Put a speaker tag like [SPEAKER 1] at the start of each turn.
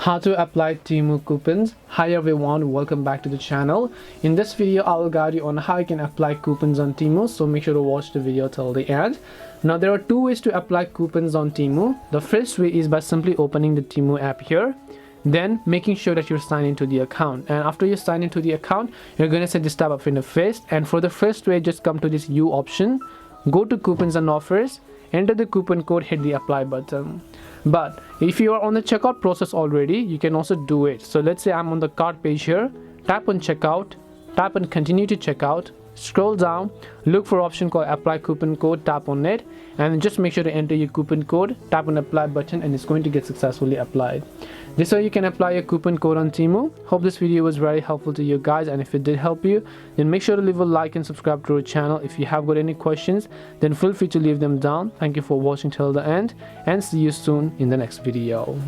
[SPEAKER 1] How to apply Temu coupons. Hi everyone, welcome back to the channel. In this video I will guide you on how you can apply coupons on Temu, so make sure to watch the video till the end. Now there are two ways to apply coupons on Temu. The first way is by simply opening the Temu app here, then making sure that you're signed into the account, and after you sign into the account you're going to set this tab of interface, and for the first way just come to this U option, go to coupons and offers, enter the coupon code, hit the apply button. But if you are on the checkout process already, you can also do it. So let's say I'm on the cart page here, tap on checkout, tap on continue to checkout, scroll down, look for option called apply coupon code, tap on it, and just make sure to enter your coupon code, tap on apply button, and it's going to get successfully applied. This way you can apply your coupon code on Temu. Hope this video was very helpful to you guys, and if it did help you, then make sure to leave a like and subscribe to our channel. If you have got any questions, then feel free to leave them down. Thank you for watching till the end, and see you soon in the next video.